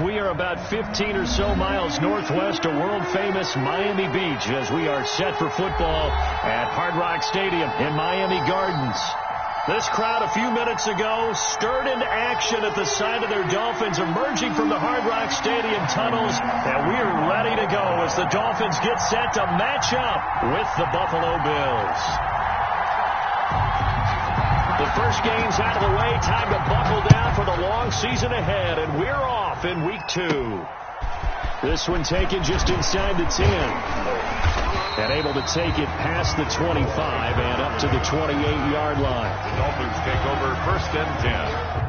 We are about 15 or so miles northwest of world-famous Miami Beach as we are set for football at Hard Rock Stadium in Miami Gardens. This crowd a few minutes ago stirred into action at the sight of their Dolphins emerging from the Hard Rock Stadium tunnels, and we are ready to go as the Dolphins get set to match up with the Buffalo Bills. The first game's out of the way. Time to buckle down for the long season ahead, and we're off in week 2. This one taken just inside the 10. And able to take it past the 25 and up to the 28-yard line. The Dolphins take over first and 10.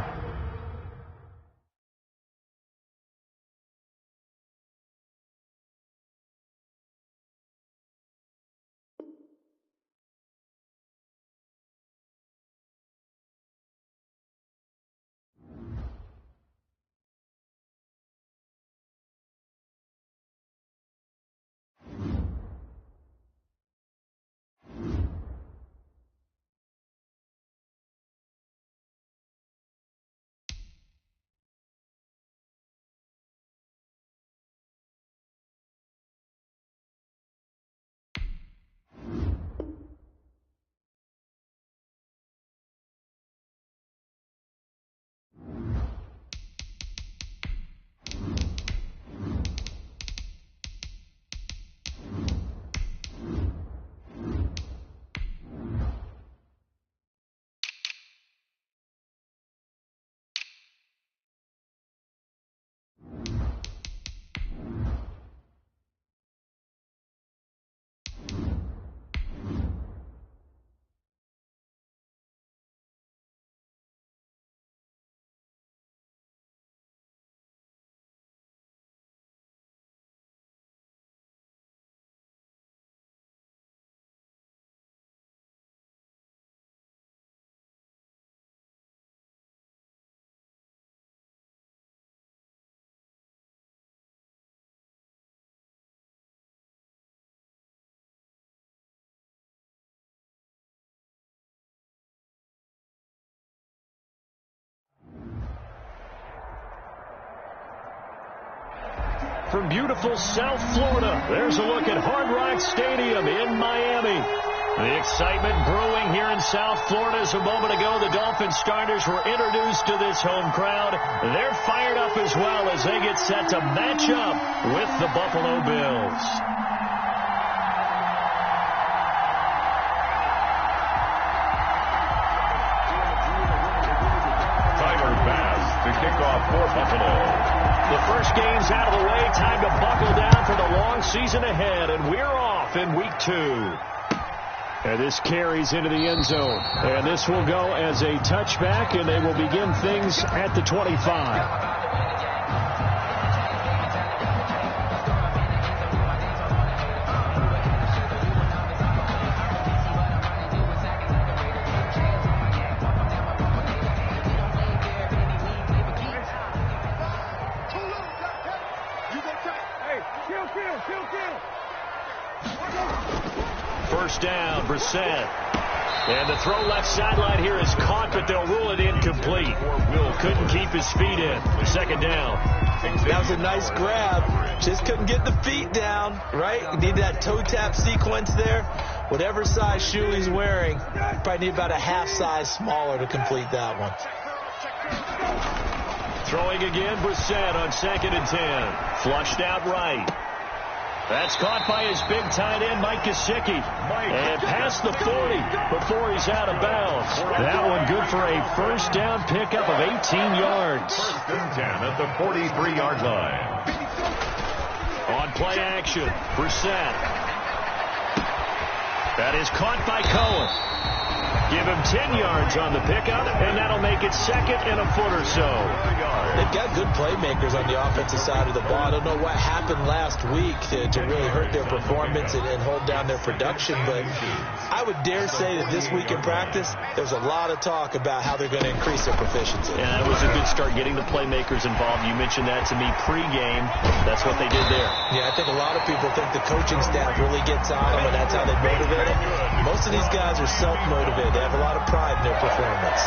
From beautiful South Florida, there's a look at Hard Rock Stadium in Miami. The excitement brewing here in South Florida as a moment ago the Dolphins starters were introduced to this home crowd. They're fired up as well as they get set to match up with the Buffalo Bills. Tyler Bass to kick off for Buffalo. The first game's out of the way. Time to buckle down for the long season ahead, and we're off in week 2. And this carries into the end zone. And this will go as a touchback, and they will begin things at the 25. First down, Brissett. And the throw left sideline here is caught, but they'll rule it incomplete. Will couldn't keep his feet in. Second down. That was a nice grab. Just couldn't get the feet down, right? You need that toe tap sequence there. Whatever size shoe he's wearing, probably need about a half size smaller to complete that one. Throwing again, Brissett on 2nd and 10. Flushed out right. That's caught by his big tight end, Mike Gesicki. And past the 40 before he's out of bounds. That one good for a first down pickup of 18 yards. First and 10 at the 43-yard line. On play action, Brissett. That is caught by Cohen. Give him 10 yards on the pickup, and that'll make it second and a foot or so. They've got good playmakers on the offensive side of the ball. I don't know what happened last week to really hurt their performance and hold down their production, but I would dare say that this week in practice, there's a lot of talk about how they're going to increase their proficiency. Yeah, that was a good start getting the playmakers involved. You mentioned that to me pregame. That's what they did there. Yeah, I think a lot of people think the coaching staff really gets on them, and that's how they motivate them. Most of these guys are self-motivated. They have a lot of pride in their performance.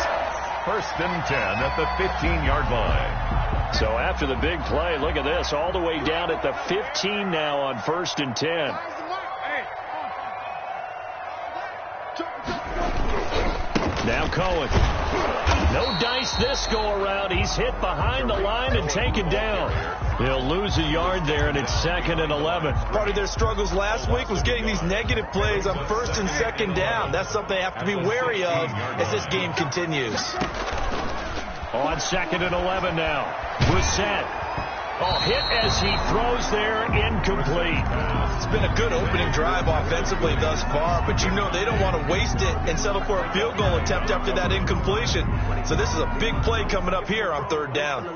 First and 10 at the 15-yard line. So after the big play, look at this, all the way down at the 15 now on first and 10. Now Cohen. No dice this go around. He's hit behind the line and taken down. He'll lose a yard there, and it's 2nd and 11. Part of their struggles last week was getting these negative plays on first and second down. That's something they have to be wary of as this game continues. On 2nd and 11 now. Brissett. Oh, hit as he throws there, incomplete. It's been a good opening drive offensively thus far, but you know they don't want to waste it and settle for a field goal attempt after that incompletion. So this is a big play coming up here on 3rd down.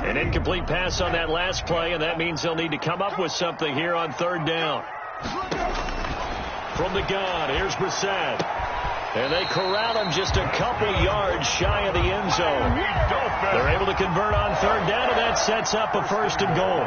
An incomplete pass on that last play, and that means they'll need to come up with something here on 3rd down. From the gun, here's Brissett. And they corral him just a couple yards shy of the end zone. They're able to convert on 3rd down, and that sets up a 1st and goal.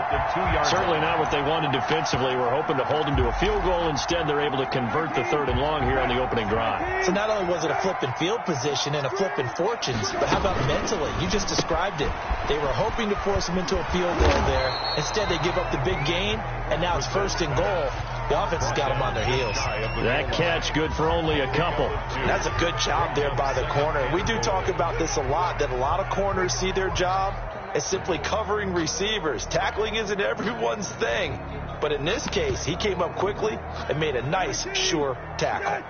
Certainly not what they wanted defensively. We're hoping to hold them to a field goal. Instead, they're able to convert the 3rd and long here on the opening drive. So not only was it a flipping field position and a flipping fortunes, but how about mentally? You just described it. They were hoping to force him into a field goal there. Instead, they give up the big gain, and now it's 1st and goal. The offense has got them on their heels. That catch good for only a couple. That's a good job there by the corner. We do talk about this a lot, that a lot of corners see their job as simply covering receivers. Tackling isn't everyone's thing. But in this case, he came up quickly and made a nice, sure tackle.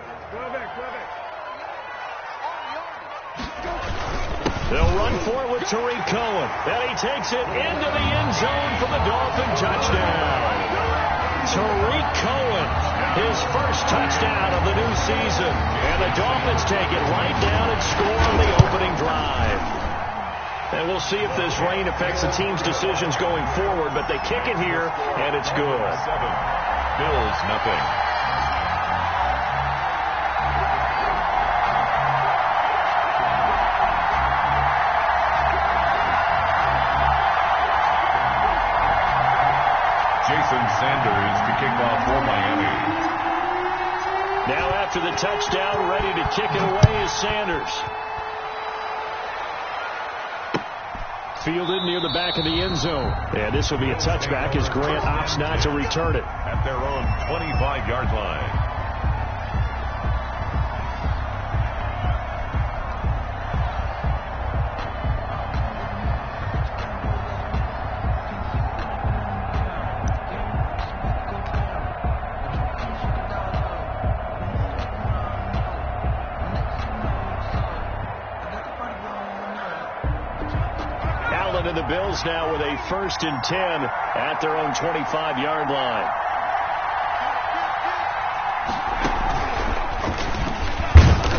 They'll run for it with Tariq Cohen. And he takes it into the end zone for the Dolphin touchdown. Tariq Cohen, his first touchdown of the new season. And the Dolphins take it right down and score on the opening drive. And we'll see if this rain affects the team's decisions going forward, but they kick it here, and it's good. 7. Bills nothing. Sanders to kick off for Miami. Now after the touchdown, ready to kick it away is Sanders. Fielded near the back of the end zone. And this will be a touchback as Grant opts not to return it. At their own 25-yard line. And the Bills now with a 1st and 10 at their own 25-yard line.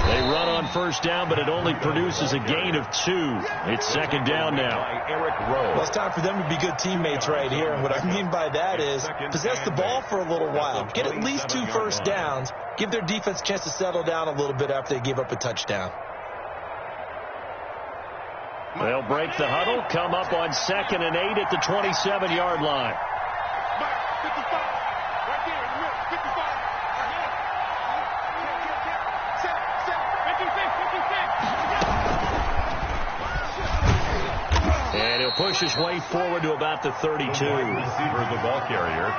They run on 1st down, but it only produces a gain of 2. It's 2nd down now. Well, it's time for them to be good teammates right here. And what I mean by that is possess the ball for a little while. Get at least 2 first downs. Give their defense a chance to settle down a little bit after they give up a touchdown. They'll break the huddle, come up on 2nd and 8 at the 27-yard line. And he'll push his way forward to about the 32. Receiver, the ball carrier.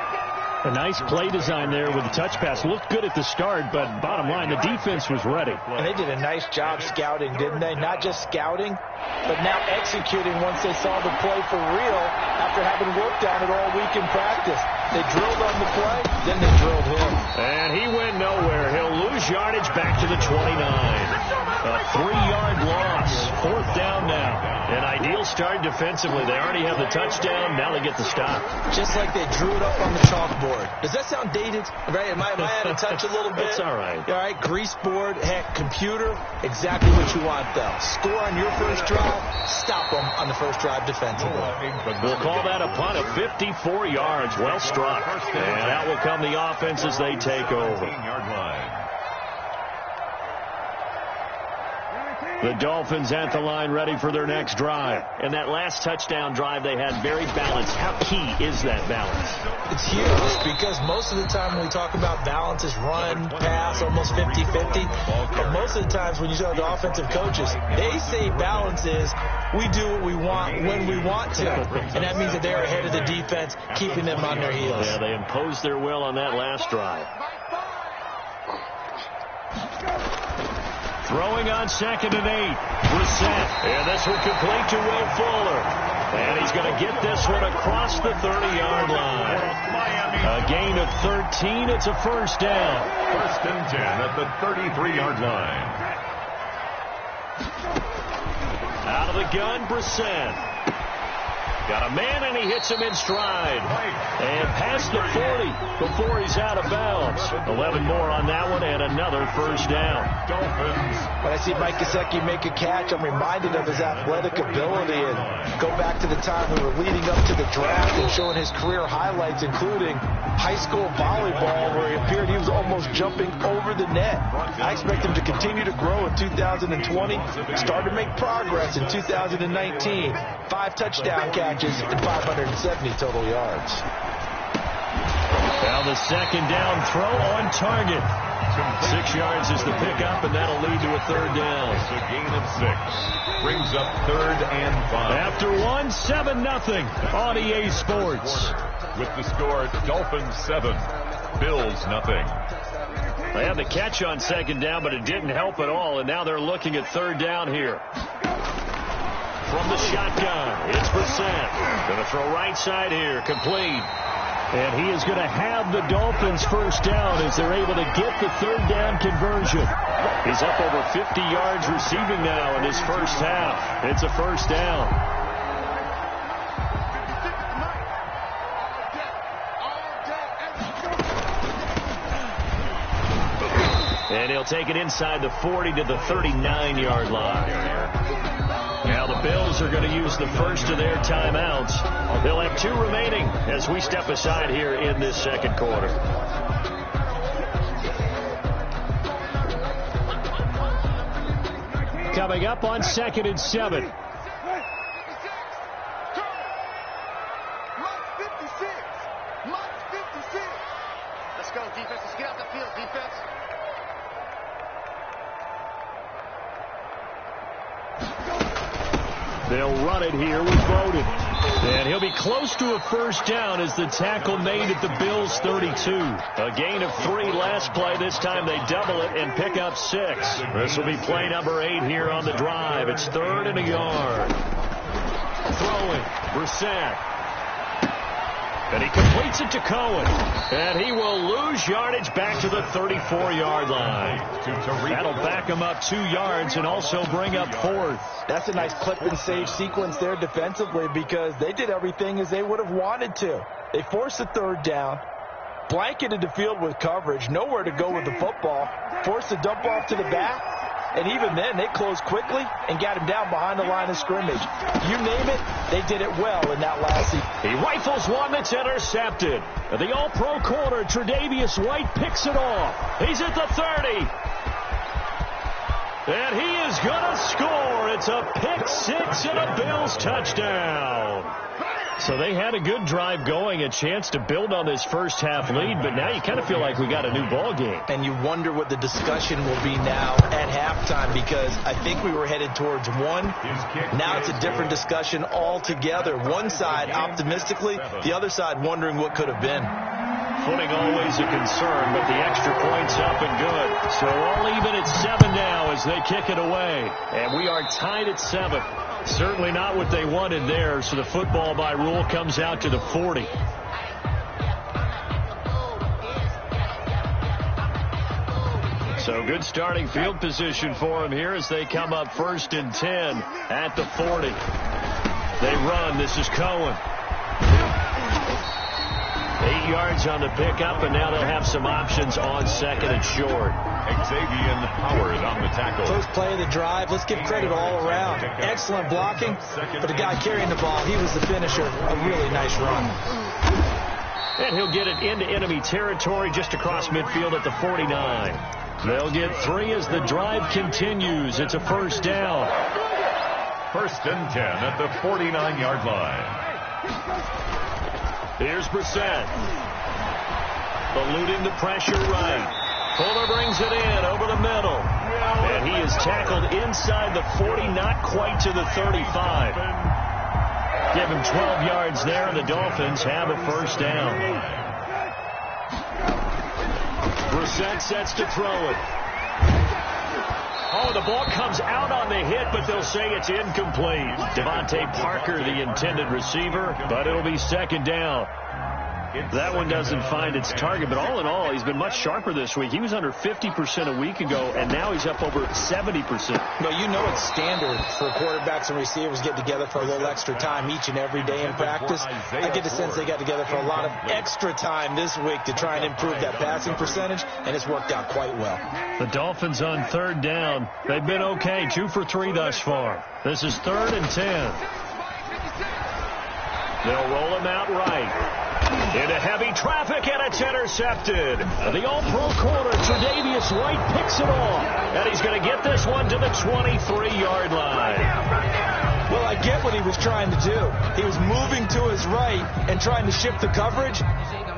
A nice play design there with the touch pass. Looked good at the start, but bottom line, the defense was ready. And they did a nice job scouting, didn't they? Not just scouting, but now executing once they saw the play for real after having worked on it all week in practice. They drilled on the play, then they drilled him. And he went nowhere. He'll lose yardage back to the 29. A 3-yard loss. 4th down now. An ideal start defensively. They already have the touchdown. Now they get the stop. Just like they drew it up on the chalkboard. Does that sound dated? Right? Am I out of touch a little bit? It's all right. All right, grease board, heck, computer, exactly what you want, though. Score on your first drive, stop them on the first drive defensively. We'll call that a punt of 54 yards. Well struck. And out will come the offense as they take over. The Dolphins at the line ready for their next drive. And that last touchdown drive they had very balanced. How key is that balance? It's huge because most of the time when we talk about balance is run, pass, almost 50-50. But most of the times when you talk to offensive coaches, they say balance is we do what we want when we want to. And that means that they're ahead of the defense, keeping them on their heels. Yeah, they imposed their will on that last drive. Throwing on 2nd and 8. Brissett. And this one complete to Will Fuller. And he's going to get this one across the 30-yard line. A gain of 13. It's a first down. 1st and 10 at the 33-yard line. Out of the gun, Brissett. Got a man, and he hits him in stride. And past the 40 before he's out of bounds. 11 more on that one, and another first down. Dolphins. When I see Mike Gesicki make a catch, I'm reminded of his athletic ability. And go back to the time we were leading up to the draft and showing his career highlights, including high school volleyball, where he appeared he was almost jumping over the net. I expect him to continue to grow in 2020. Start to make progress in 2019. 5 touchdown catches and 570 total yards. Now the second down throw on target. 6 yards is the pickup, and that'll lead to a third down. It's a gain of 6. Brings up 3rd and 5. After 1, 7-0 on EA Sports. With the score, Dolphins 7, Bills nothing. They had the catch on 2nd down, but it didn't help at all, and now they're looking at 3rd down here. From the shotgun, it's Brissett. Going to throw right side here, complete. And he is going to have the Dolphins first down as they're able to get the 3rd down conversion. He's up over 50 yards receiving now in his first half. It's a first down. And he'll take it inside the 40 to the 39-yard line. Now the Bills are going to use the first of their timeouts. They'll have 2 remaining as we step aside here in this second quarter. Coming up on 2nd and 7. Let's go, defense. Let's get out the field, defense. They'll run it here with Bowden. And he'll be close to a first down as the tackle made at the Bills' 32. A gain of 3 last play. This time they double it and pick up 6. This will be play number 8 here on the drive. It's 3rd and a yard. Throwing. Brissett. And he completes it to Cohen. And he will lose yardage back to the 34-yard line. That'll back him up 2 yards and also bring up 4th. That's a nice clip and save sequence there defensively because they did everything as they would have wanted to. They forced the 3rd down, blanketed the field with coverage, nowhere to go with the football, forced the dump off to the back, and even then they closed quickly and got him down behind the line of scrimmage. You name it, they did it well in that last season. He rifles one that's intercepted. The all-pro corner, Tre'Davious White, picks it off. He's at the 30. And he is going to score. It's a pick 6 and a Bills touchdown. So they had a good drive going, a chance to build on this first half lead, but now you kind of feel like we got a new ball game. And you wonder what the discussion will be now at halftime because I think we were headed towards 1. Now it's a different discussion altogether. One side optimistically, the other side wondering what could have been. Footing always a concern, but the extra point's up and good. So all even at 7 now as they kick it away. And we are tied at 7. Certainly not what they wanted there, so the football by rule comes out to the 40. So good starting field position for them here as they come up 1st and 10 at the 40. They run. This is Cohen. 8 yards on the pickup, and now they'll have some options on 2nd and short. Xavier Howard on the tackle. First play of the drive. Let's give credit all around. Excellent blocking, but the guy carrying the ball, he was the finisher. A really nice run. And he'll get it into enemy territory just across midfield at the 49. They'll get 3 as the drive continues. It's a first down. 1st and 10 at the 49-yard line. Here's Brissett. Eluding the pressure right. Fuller brings it in over the middle. And he is tackled inside the 40, not quite to the 35. Give him 12 yards there, and the Dolphins have a first down. Brissett sets to throw it. Oh, the ball comes out on the hit, but they'll say it's incomplete. Devontae Parker, the intended receiver, but it'll be second down. That one doesn't find its target, but all in all, he's been much sharper this week. He was under 50% a week ago, and now he's up over 70%. Well, you know it's standard for quarterbacks and receivers get together for a little extra time each and every day in practice. I get the sense they got together for a lot of extra time this week to try and improve that passing percentage, and it's worked out quite well. The Dolphins on third down. They've been okay, 2 for 3 thus far. This is 3rd and 10. They'll roll him out right. Into heavy traffic, and it's intercepted. The all-pro corner, Tre'Davious White, picks it off. And he's going to get this one to the 23-yard line. Well, I get what he was trying to do. He was moving to his right and trying to shift the coverage,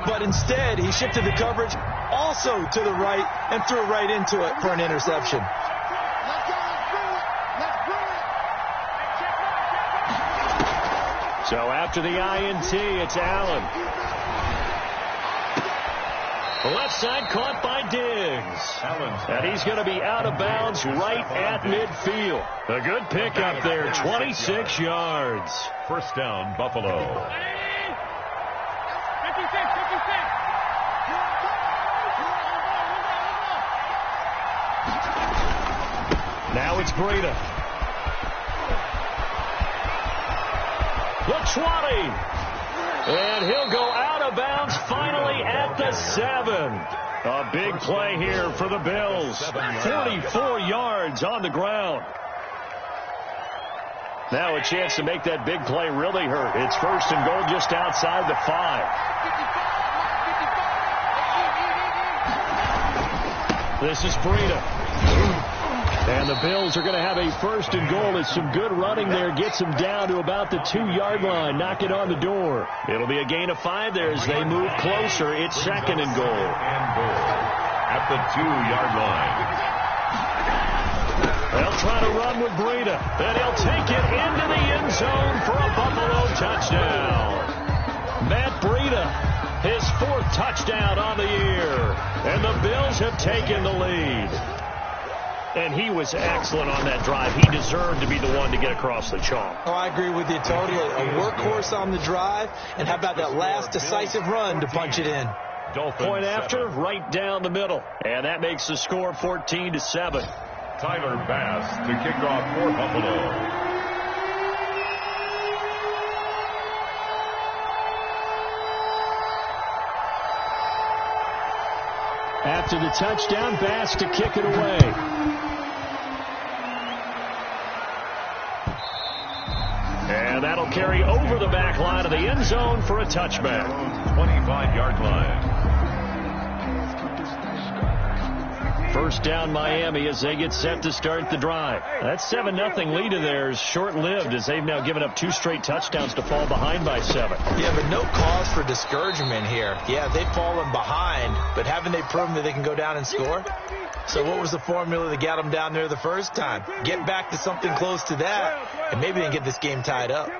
but instead he shifted the coverage also to the right and threw right into it for an interception. So after the INT, it's Allen. Left side caught by Diggs. And he's going to be out of bounds right at midfield. A good pickup there, 26 yards. First down, Buffalo. Now it's Breida. The 20. And he'll go out of bounds finally at the 7. A big play here for the Bills. 44 yards on the ground. Now a chance to make that big play really hurt. It's 1st and goal just outside the 5. This is Breida. And the Bills are going to have a 1st and goal. It's some good running there. Gets them down to about the 2-yard line. Knock it on the door. It'll be a gain of 5 there as they move closer. It's 2nd and goal. At the 2-yard line. They'll try to run with Breida. And he'll take it into the end zone for a Buffalo touchdown. Matt Breida, his 4th touchdown on the year. And the Bills have taken the lead. And he was excellent on that drive. He deserved to be the one to get across the chalk. Oh, I agree with you totally. A workhorse on the drive. And how about that last decisive run to punch it in? Point after, right down the middle. And that makes the score 14-7. Tyler Bass to kick off for Buffalo. After the touchdown, Bass to kick it away. And that'll carry over the back line of the end zone for a touchback. 25-yard line. First down Miami as they get set to start the drive. That 7-0 lead of theirs short-lived as they've now given up 2 straight touchdowns to fall behind by 7. Yeah, but no cause for discouragement here. Yeah, they've fallen behind, but haven't they proven that they can go down and score? So what was the formula that got them down there the first time? Get back to something close to that, and maybe they can get this game tied up.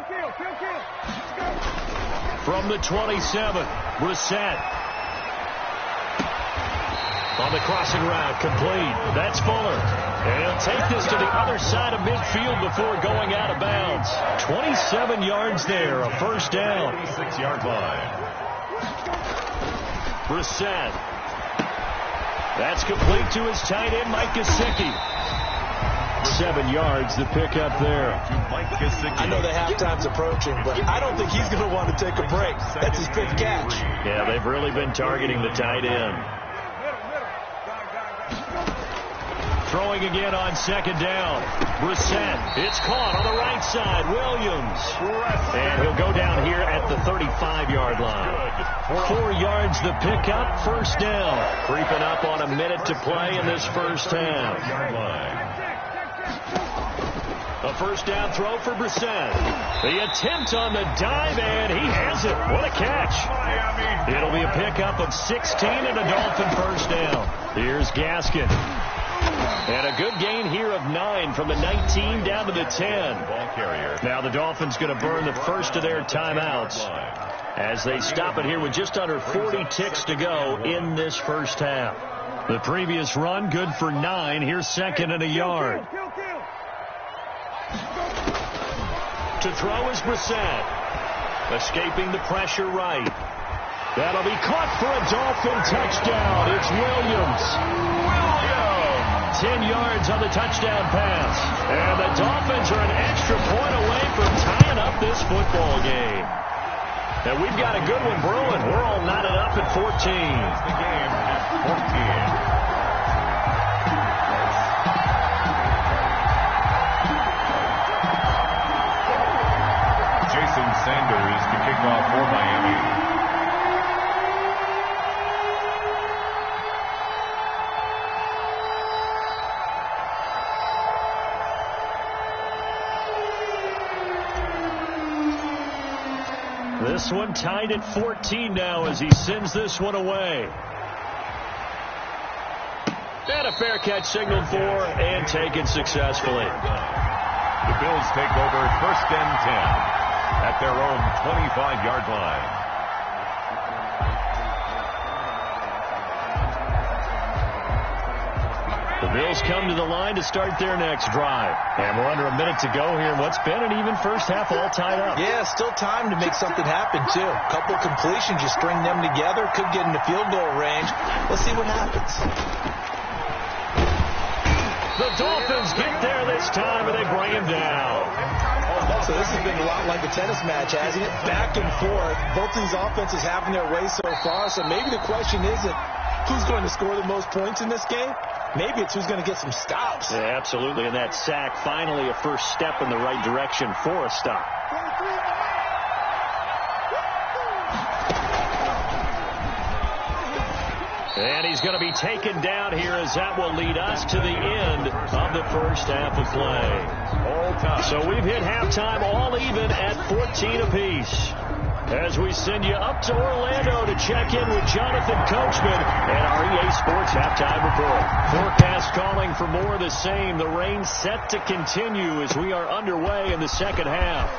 From the 27, Brissett. On the crossing route, complete. That's Fuller. And he'll take this to the other side of midfield before going out of bounds. 27 yards there, a first down. 86-yard line. Brissett. That's complete to his tight end, Mike Gesicki. 7 yards, the pickup there. I know the halftime's approaching, but I don't think he's going to want to take a break. That's his 5th catch. Yeah, they've really been targeting the tight end. Throwing again on second down. Brissett. It's caught on the right side. Williams. And he'll go down here at the 35-yard line. 4 yards the pickup. First down. Creeping up on a minute to play in this first half. A first down throw for Brissett. The attempt on the dive, and he has it. What a catch. It'll be a pickup of 16 and a Dolphin first down. Here's Gaskin. And a good gain here of 9 from the 19 down to the 10. Ball carrier. Now the Dolphins going to burn the first of their timeouts as they stop it here with just under 40 ticks to go in this first half. The previous run good for 9. Here's second and a yard. To throw is Brissett. Escaping the pressure right. That'll be caught for a Dolphin touchdown. It's Williams. 10 yards on the touchdown pass. And the Dolphins are an extra point away from tying up this football game. And we've got a good one brewing. We're all knotted up at 14. The game at 14. Sanders to kick off for Miami. This one tied at 14 now as he sends this one away. And a fair catch signaled for and taken successfully. The Bills take over first and 10. At their own 25-yard line. The Bills come to the line to start their next drive. And we're under a minute to go here in what's been an even first half, all tied up. Yeah, still time to make something happen, too. A couple completions, you string them together, could get into field goal range. Let's see what happens. The Dolphins get there this time, and they bring him down. So this has been a lot like a tennis match, hasn't it? Back and forth. Both these offenses having their way so far. So maybe the question isn't who's going to score the most points in this game. Maybe it's who's going to get some stops. Yeah, absolutely. And that sack, finally a first step in the right direction for a stop. And he's going to be taken down here as that will lead us to the end of the first half of play. So we've hit halftime all even at 14 apiece. As we send you up to Orlando to check in with Jonathan Coachman and our EA Sports Halftime Report. Forecast calling for more of the same. The rain set to continue as we are underway in the second half.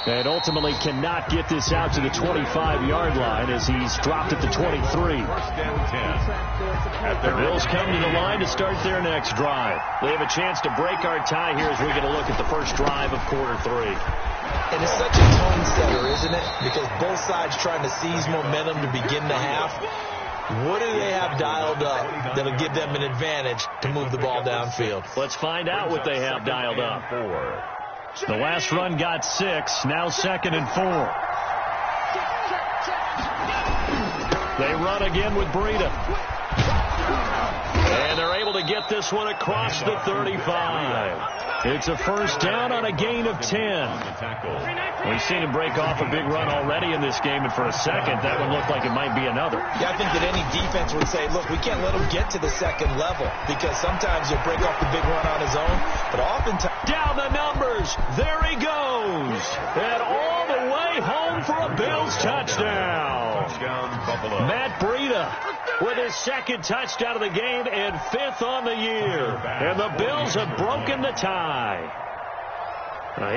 And ultimately cannot get this out to the 25-yard line as he's dropped at the 23. First and 10. The Bills come to the line to start their next drive. They have a chance to break our tie here as we get a look at the first drive of quarter 3. And it's such a tone setter, isn't it? Because both sides trying to seize momentum to begin the half. What do they have dialed up that'll give them an advantage to move the ball downfield? Let's find out what they have dialed up. The last run got 6, now second and 4. They run again with Breida. And they're able to get this one across the 35. It's a first down on a gain of 10. We've seen him break off a big run already in this game, and for a second, that one looked like it might be another. Yeah, I think that any defense would say, look, we can't let him get to the second level, because sometimes he'll break off the big run on his own, but oftentimes... Down the numbers. There he goes. And all the way home for a Bills touchdown. Matt Breida with his second touchdown of the game and 5th on the year. And the Bills have broken the tie.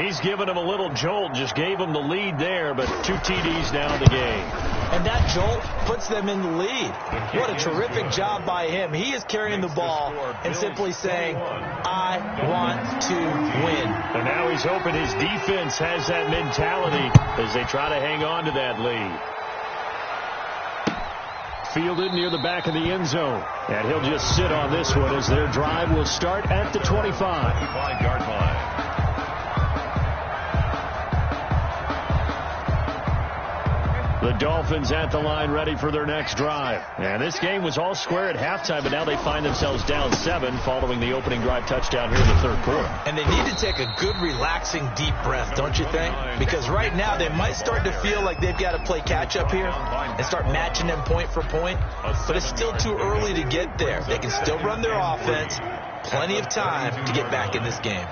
He's given him a little jolt, just gave him the lead there, but 2 TDs now in the game. And that jolt puts them in the lead. What a terrific job by him. He is carrying the ball and simply saying, I want to win. And now he's hoping his defense has that mentality as they try to hang on to that lead. Fielded near the back of the end zone. And he'll just sit on this one as their drive will start at the 25-yard line. The Dolphins at the line ready for their next drive. And this game was all square at halftime, but now they find themselves down 7 following the opening drive touchdown here in the third quarter. And they need to take a good, relaxing, deep breath, don't you think? Because right now they might start to feel like they've got to play catch-up here and start matching them point for point. But it's still too early to get there. They can still run their offense. Plenty of time to get back in this game.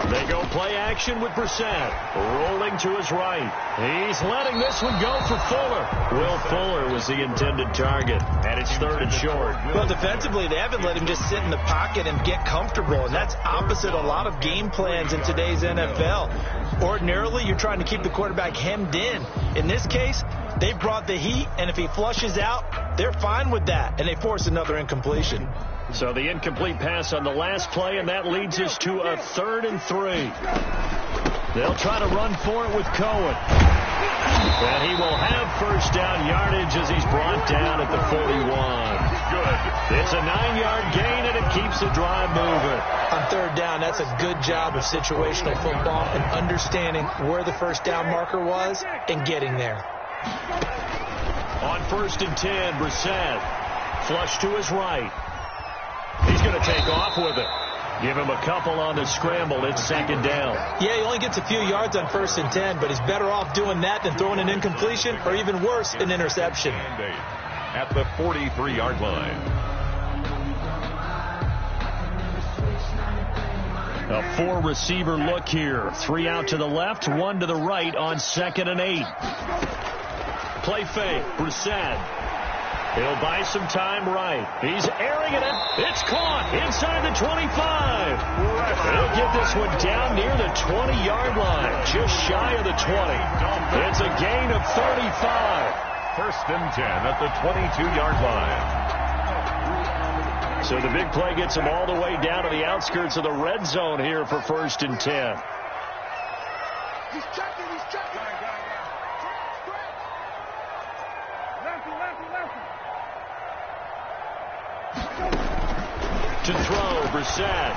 They go play action with Brissett. Rolling to his right. He's letting this one go for Fuller. Will Fuller was the intended target. And it's 3rd and short. Well, defensively, they haven't let him just sit in the pocket and get comfortable. And that's opposite a lot of game plans in today's NFL. Ordinarily, you're trying to keep the quarterback hemmed in. In this case, they brought the heat. And if he flushes out, they're fine with that. And they force another incompletion. So the incomplete pass on the last play, and that leads us to a 3rd and 3. They'll try to run for it with Cohen. And he will have first down yardage as he's brought down at the 41. Good. It's a 9-yard gain, and it keeps the drive moving. On 3rd down, that's a good job of situational football and understanding where the first down marker was and getting there. On 1st and 10, Brissett. Flush to his right. He's going to take off with it. Give him a couple on the scramble. It's 2nd down. Yeah, he only gets a few yards on 1st and 10, but he's better off doing that than throwing an incompletion or even worse, an interception. At the 43-yard line. A 4-receiver look here. 3 out to the left, 1 to the right on 2nd and 8. Play fake. Brissett. He'll buy some time right. He's airing it. It's caught inside the 25. He'll get this one down near the 20-yard line, just shy of the 20. It's a gain of 35. 1st and 10 at the 22-yard line. So the big play gets him all the way down to the outskirts of the red zone here for 1st and 10. He's checking. To throw, Brissett.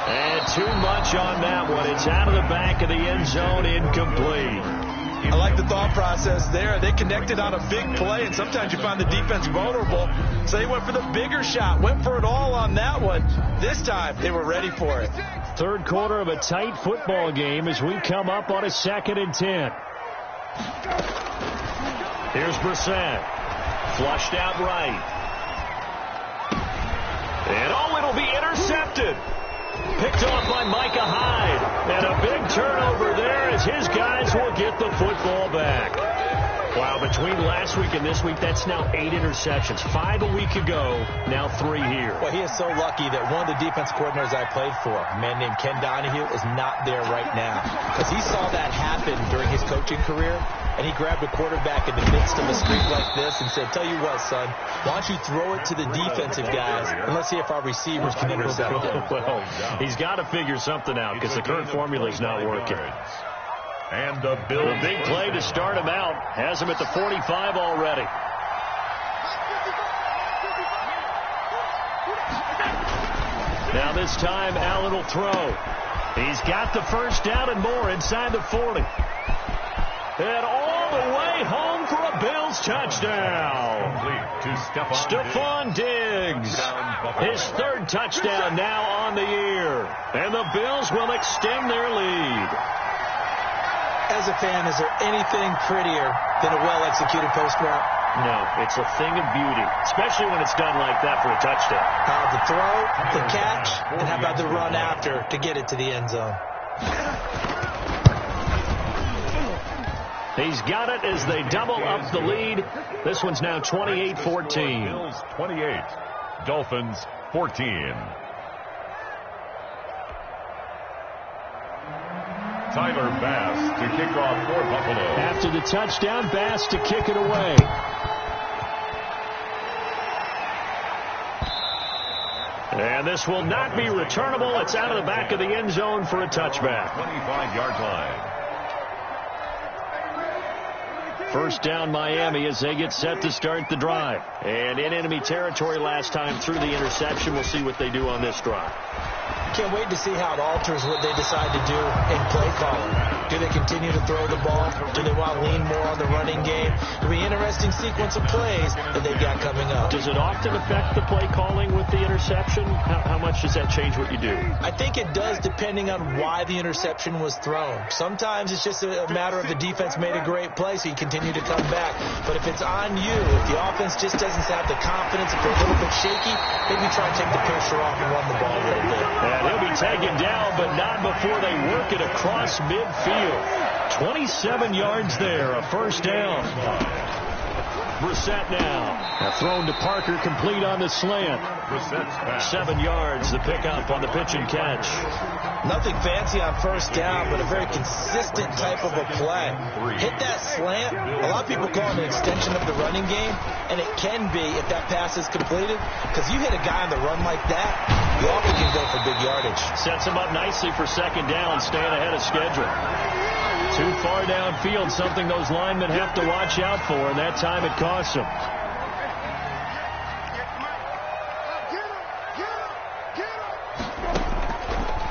And too much on that one. It's out of the back of the end zone, incomplete. I like the thought process there. They connected on a big play, and sometimes you find the defense vulnerable. So they went for the bigger shot, went for it all on that one. This time, they were ready for it. 3rd quarter of a tight football game as we come up on a 2nd and 10. Here's Brissett. Flushed out right. And it'll be intercepted. Picked off by Micah Hyde. And a big turnover there as his guys will get the football back. Wow, between last week and this week, that's now 8 interceptions. 5 a week ago, now 3 here. Well, he is so lucky that one of the defense coordinators I played for, a man named Ken Donahue, is not there right now. Because he saw that happen during his coaching career, and he grabbed a quarterback in the midst of a streak like this and said, tell you what, son, why don't you throw it to the defensive guys, and let's see if our receivers can intercept it. Well, he's got to figure something out because the current formula is not working. And the big play to start him out has him at the 45 already. Now this time, Allen will throw. He's got the first down and more inside the 40. And all the way home for a Bills touchdown. to Stephon Diggs. His 3rd touchdown now on the year. And the Bills will extend their lead. As a fan, is there anything prettier than a well-executed post route? No, it's a thing of beauty, especially when it's done like that for a touchdown. The throw, the catch, and how about the run after to get it to the end zone? He's got it as they double up the lead. This one's now 28-14. Bills 28, Dolphins 14. Tyler Bass to kick off for Buffalo. After the touchdown, Bass to kick it away. And this will not be returnable. It's out of the back of the end zone for a touchback. 25-yard line. First down Miami as they get set to start the drive. And in enemy territory last time through the interception. We'll see what they do on this drive. Can't wait to see how it alters what they decide to do in play calling. Do they continue to throw the ball? Do they want to lean more on the running game? It'll be an interesting sequence of plays that they've got coming up. Does it often affect the play calling with the interception? How much does that change what you do? I think it does, depending on why the interception was thrown. Sometimes it's just a matter of the defense made a great play, so you continue to come back. But if it's on you, if the offense just doesn't have the confidence, if they're a little bit shaky, maybe try and take the pressure off and run the ball a little bit. And he'll be taken down, but not before they work it across midfield. 27 yards there, a first down. Brissett now. Thrown to Parker, complete on the slant. 7 yards, the pickup on the pitch and catch. Nothing fancy on first down, but a very consistent type of a play. Hit that slant. A lot of people call it an extension of the running game, and it can be if that pass is completed, because you hit a guy on the run like that, you often can go for big yardage. Sets him up nicely for second down, staying ahead of schedule. Too far downfield, something those linemen have to watch out for, and that time it costs them.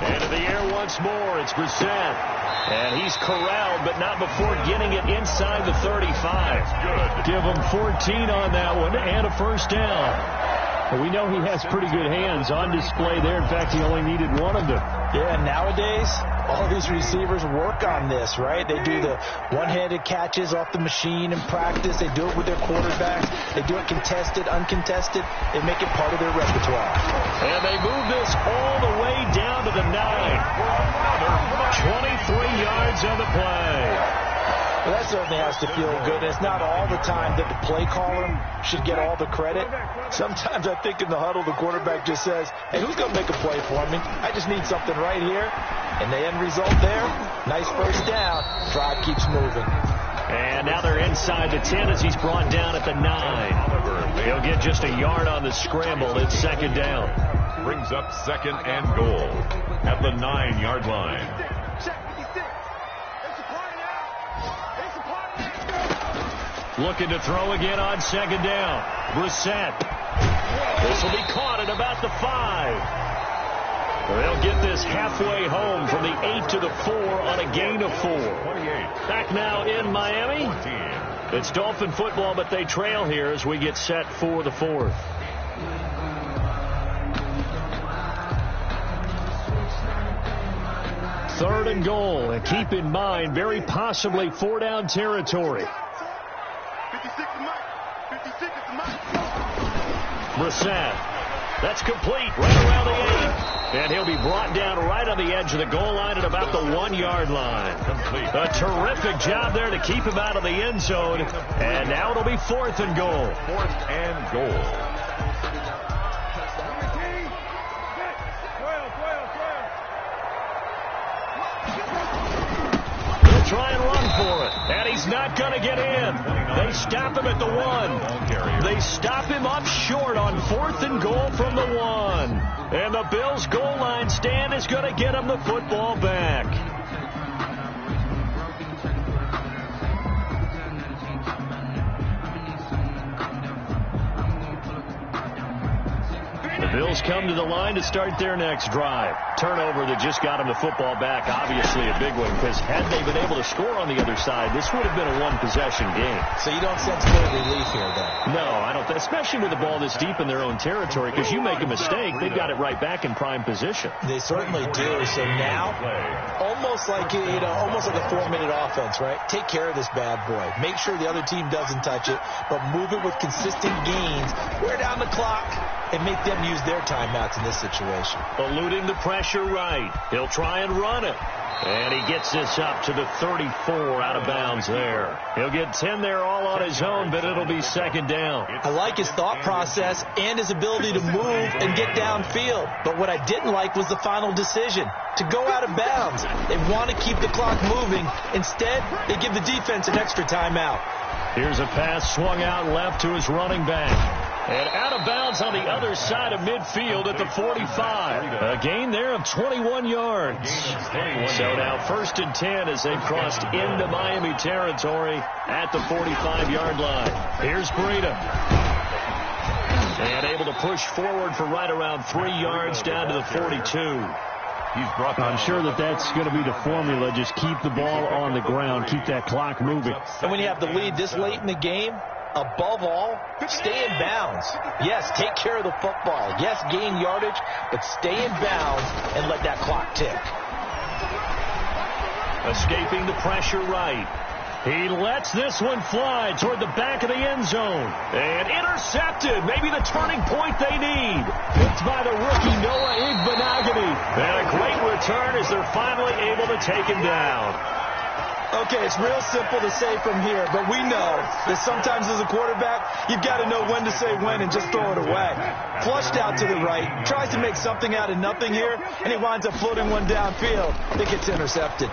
Into the air once more, it's Brissett. And he's corralled, but not before getting it inside the 35. Good. Give him 14 on that one, and a first down. Well, we know he has pretty good hands on display there. In fact, he only needed one of them. Yeah, nowadays, all these receivers work on this, right? They do the one-handed catches off the machine in practice. They do it with their quarterbacks. They do it contested, uncontested. They make it part of their repertoire. And they move this all the way down to the 9. 23 yards on the play. Well, that certainly has to feel good. It's not all the time that the play caller should get all the credit. Sometimes I think in the huddle, the quarterback just says, hey, who's going to make a play for me? I just need something right here. And the end result there, nice first down. Drive keeps moving. And now they're inside the 10 as he's brought down at the 9. He'll get just a yard on the scramble. It's second down. Brings up second and goal at the 9-yard line. Looking to throw again on second down. Brissett. This will be caught at about the 5. They'll get this halfway home from the 8 to the 4 on a gain of 4. 28. Back now in Miami. 14. It's Dolphin football, but they trail here as we get set for the 4th. Third and goal. And keep in mind, very possibly 4-down territory. Brissett. That's complete right around the 8. And he'll be brought down right on the edge of the goal line at about the 1-yard line. Complete. A terrific job there to keep him out of the end zone. And now it'll be 4th and goal. 4th and goal. Try and run for it. And he's not going to get in. They stop him at the 1. They stop him up short on 4th and goal from the 1. And the Bills' goal line stand is going to get him the football back. The Bills come to the line to start their next drive. Turnover that just got them the football back. Obviously a big one, because had they been able to score on the other side, this would have been a one-possession game. So you don't sense full relief here, though? No, I don't. Especially with the ball this deep in their own territory, because you make a mistake, they've got it right back in prime position. They certainly do. So now, almost like almost like a 4-minute offense, right? Take care of this bad boy. Make sure the other team doesn't touch it, but move it with consistent gains. Wear down the clock and make them use their timeouts in this situation. Eluding the pressure right. He'll try and run it. And he gets this up to the 34 out of bounds there. He'll get 10 there all on his own, but it'll be second down. I like his thought process and his ability to move and get downfield. But what I didn't like was the final decision to go out of bounds. They want to keep the clock moving. Instead, they give the defense an extra timeout. Here's a pass swung out left to his running back. And out of bounds on the other side of midfield at the 45. A gain there of 21 yards. So now 1st and 10 as they've crossed into Miami territory at the 45-yard line. Here's Breida. And able to push forward for right around 3 yards down to the 42. I'm sure that's going to be the formula. Just keep the ball on the ground. Keep that clock moving. And when you have the lead this late in the game, above all, stay in bounds. Yes, take care of the football. Yes, gain yardage, but stay in bounds and let that clock tick. Escaping the pressure right. He lets this one fly toward the back of the end zone. And intercepted. Maybe the turning point they need. Picked by the rookie Noah Igbenogany. And a great return as they're finally able to take him down. Okay, it's real simple to say from here, but we know that sometimes as a quarterback, you've got to know when to say when and just throw it away. Flushed out to the right, tries to make something out of nothing here, and he winds up floating one downfield. It gets intercepted.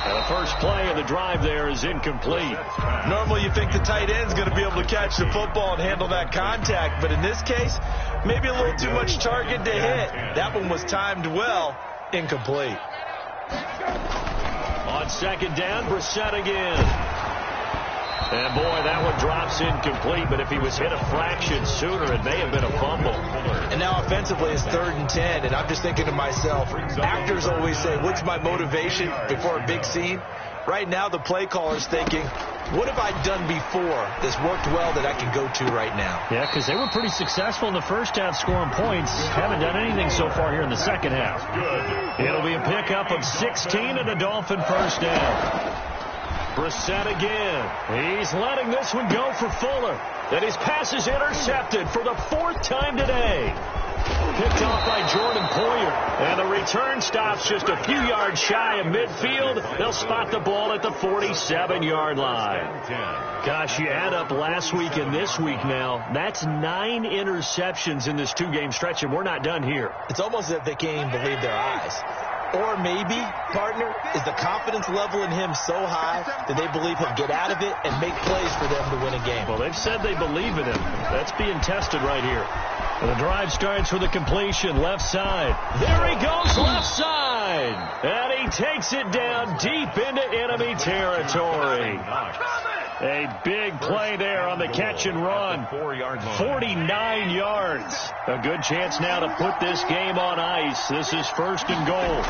And the first play of the drive there is incomplete. Normally you think the tight end's going to be able to catch the football and handle that contact, but in this case, maybe a little too much target to hit. That one was timed well. Incomplete. On 2nd down, Brissett again. And boy, that one drops incomplete, but if he was hit a fraction sooner, it may have been a fumble. And now offensively it's 3rd and 10, and I'm just thinking to myself, actors always say, what's my motivation before a big scene? Right now the play caller's thinking, what have I done before that's worked well that I can go to right now? Yeah, because they were pretty successful in the first half scoring points. Haven't done anything so far here in the second half. It'll be a pickup of 16 and a Dolphin first down. Brissett again. He's letting this one go for Fuller. And his pass is intercepted for the 4th time today. Picked off by Jordan Poyer. And the return stops just a few yards shy of midfield. They'll spot the ball at the 47-yard line. Gosh, you add up last week and this week now. That's 9 interceptions in this 2-game stretch, and we're not done here. It's almost as if they can't even believe their eyes. Or maybe, partner, is the confidence level in him so high that they believe he'll get out of it and make plays for them to win a game. Well, they've said they believe in him. That's being tested right here. The drive starts with a completion left side. There he goes left side. And he takes it down deep into enemy territory. A big play there on the catch and run. 49 yards. A good chance now to put this game on ice. This is 1st and goal.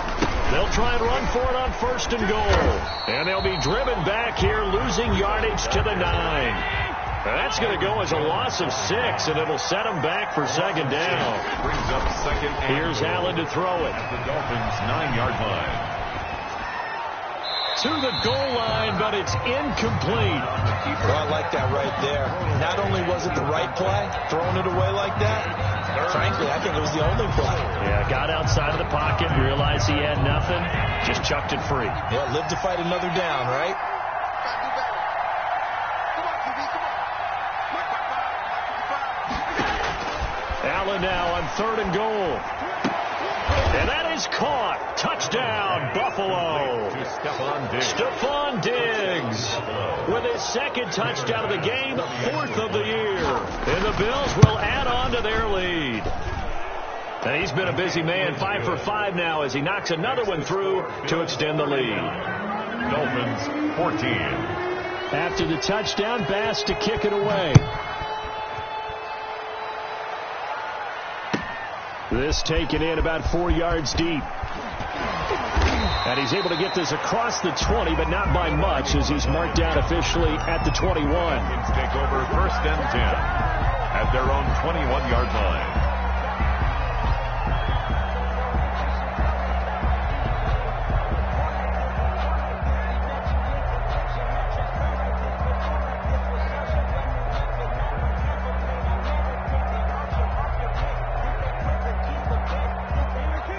They'll try and run for it on 1st and goal. And they'll be driven back here, losing yardage to the 9. That's going to go as a loss of 6, and it'll set them back for 2nd down. Brings up 2nd and Here's Allen to throw it. At the Dolphins' 9-yard line. To the goal line, but it's incomplete. Well, I like that right there. Not only was it the right play, throwing it away like that, frankly, I think it was the only play. Yeah, got outside of the pocket, realized he had nothing, just chucked it free. Yeah, live to fight another down, right? Allen now on 3rd and goal. And that is caught. Touchdown, Buffalo. Stephon Diggs with his 2nd touchdown of the game, 4th of the year. And the Bills will add on to their lead. And he's been a busy man, 5 for 5 now as he knocks another one through to extend the lead. Dolphins 14. After the touchdown, Bass to kick it away. This taken in about 4 yards deep. And he's able to get this across the 20, but not by much as he's marked down officially at the 21. Take over 1st and 10 at their own 21-yard line.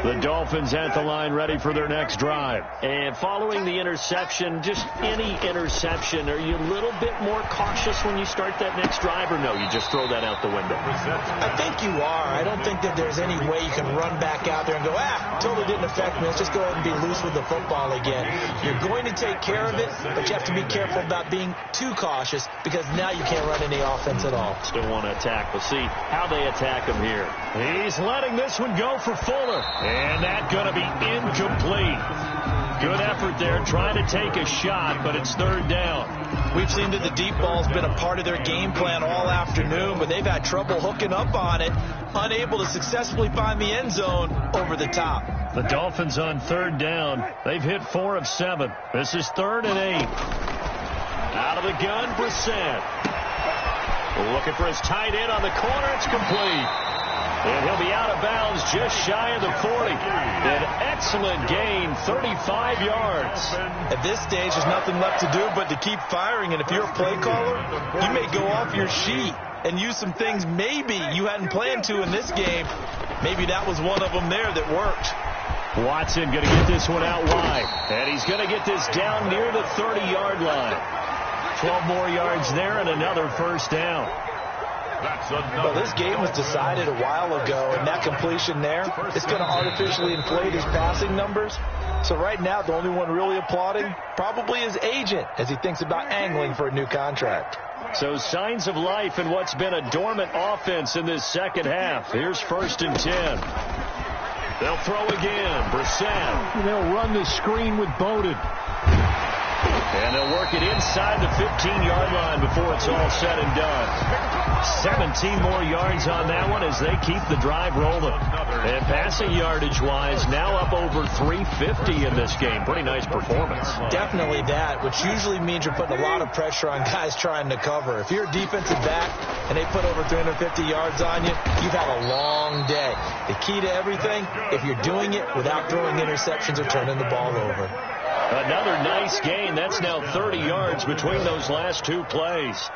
The Dolphins at the line ready for their next drive. And following the interception, just any interception, are you a little bit more cautious when you start that next drive, or no, you just throw that out the window? I think you are. I don't think that there's any way you can run back out there and go, totally didn't affect me. Let's just go ahead and be loose with the football again. You're going to take care of it, but you have to be careful about being too cautious because now you can't run any offense at all. Still want to attack. We'll see how they attack him here. He's letting this one go for Fuller. And that's going to be incomplete. Good effort there trying to take a shot, but it's third down. We've seen that the deep ball's been a part of their game plan all afternoon, but they've had trouble hooking up on it, unable to successfully find the end zone over the top. The Dolphins on third down. They've hit 4 of 7. This is 3rd and 8. Out of the gun, Brissett. Looking for his tight end on the corner. It's complete. And he'll be out of bounds just shy of the 40. An excellent gain, 35 yards. At this stage, there's nothing left to do but to keep firing. And if you're a play caller, you may go off your sheet and use some things maybe you hadn't planned to in this game. Maybe that was one of them there that worked. Watson going to get this one out wide. And he's going to get this down near the 30-yard line. 12 more yards there and another first down. Well, this game was decided a while ago, and that completion there is going to artificially inflate his passing numbers. So right now, the only one really applauding probably his agent as he thinks about angling for a new contract. So signs of life in what's been a dormant offense in this second half. Here's 1st and 10. They'll throw again. Brissett. They'll run the screen with Bowden. And they'll work it inside the 15-yard line before it's all said and done. 17 more yards on that one as they keep the drive rolling. And passing yardage-wise, now up over 350 in this game. Pretty nice performance. Definitely that, which usually means you're putting a lot of pressure on guys trying to cover. If you're a defensive back and they put over 350 yards on you, you've had a long day. The key to everything, if you're doing it without throwing interceptions or turning the ball over. Another nice gain. That's now 30 yards between those last 2 plays.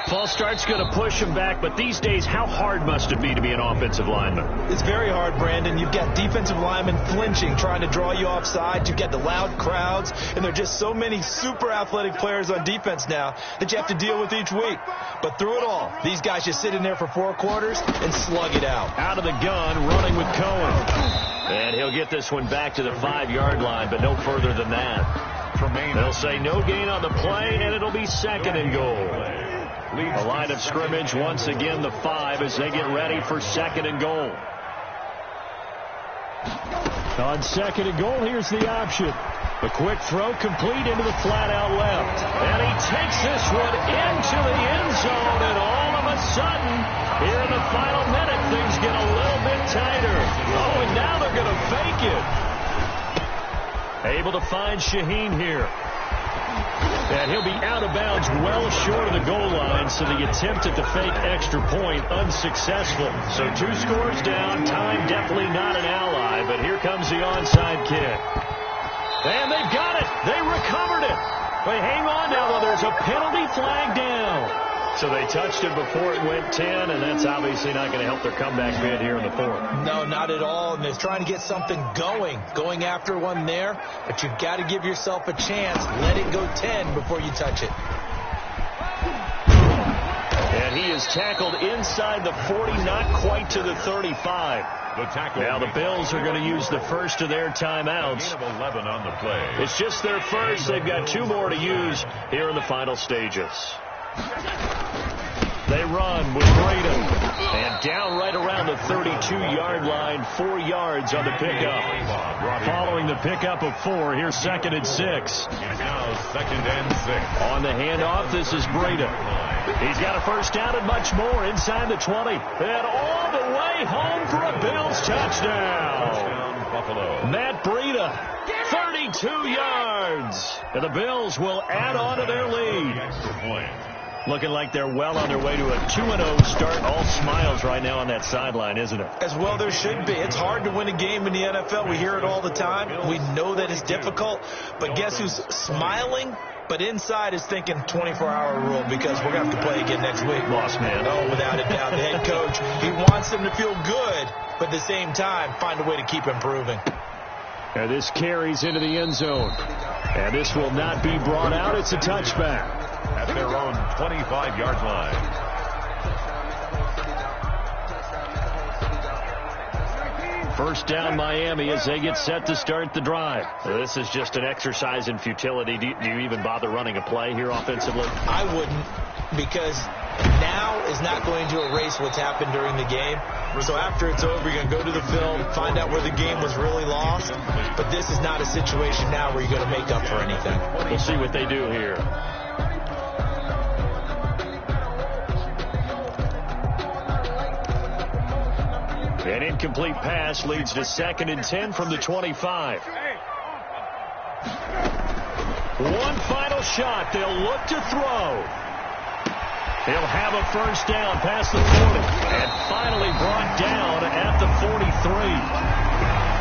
False start's going to push him back, but these days, how hard must it be to be an offensive lineman? It's very hard, Brandon. You've got defensive linemen flinching, trying to draw you off sides. You've got the loud crowds, and there are just so many super athletic players on defense now that you have to deal with each week. But through it all, these guys just sit in there for 4 quarters and slug it out. Out of the gun, running with Cohen. And he'll get this one back to the 5-yard line, but no further than that. They'll say no gain on the play, and it'll be 2nd and goal. The line of scrimmage, once again, the 5 as they get ready for 2nd and goal. On 2nd and goal, here's the option. The quick throw complete into the flat out left. And he takes this one into the end zone, and all of a sudden, here in the final minute, things get a little bit tighter. Oh, and now they're going to fake it. Able to find Shaheen here. And he'll be out of bounds well short of the goal line, so the attempt at the fake extra point unsuccessful. So 2 scores down, time definitely not an ally, but here comes the onside kick. And they've got it. They recovered it. But hang on now, though. There's a penalty flag down. So they touched it before it went 10, and that's obviously not going to help their comeback bid here in the 4th. No, not at all. And they're trying to get something going after one there. But you've got to give yourself a chance. Let it go 10 before you touch it. And he is tackled inside the 40, not quite to the 35. Now the Bills are going to use the first of their timeouts. 11 on the play. It's just their first. They've got 2 more to use here in the final stages. They run with Braden. And down right around the 32-yard line, 4 yards on the pickup. Following the pickup of 4, here's 2nd and 6. And now 2nd and 6. On the handoff, this is Braden. He's got a first down and much more inside the 20. And all the way home for a Bills touchdown. Buffalo. Matt Breida, 32 yards. And the Bills will add on to their lead. Extra point. Looking like they're well on their way to a 2-0 start. All smiles right now on that sideline, isn't it? As well there should be. It's hard to win a game in the NFL. We hear it all the time. We know that it's difficult. But guess who's smiling But inside is thinking 24-hour rule because we're going to have to play again next week. Boss man. Oh, without a doubt. The head coach, he wants them to feel good, but at the same time, find a way to keep improving. And this carries into the end zone. And this will not be brought out. It's a touchback. At their own 25-yard line. First down Miami as they get set to start the drive. This is just an exercise in futility. Do you even bother running a play here offensively? I wouldn't, because now is not going to erase what's happened during the game. So after it's over, you're going to go to the film, find out where the game was really lost. But this is not a situation now where you're going to make up for anything. We'll see what they do here. An incomplete pass leads to 2nd and 10 from the 25. One final shot. They'll look to throw. He'll have a first down past the 40. And finally brought down at the 43.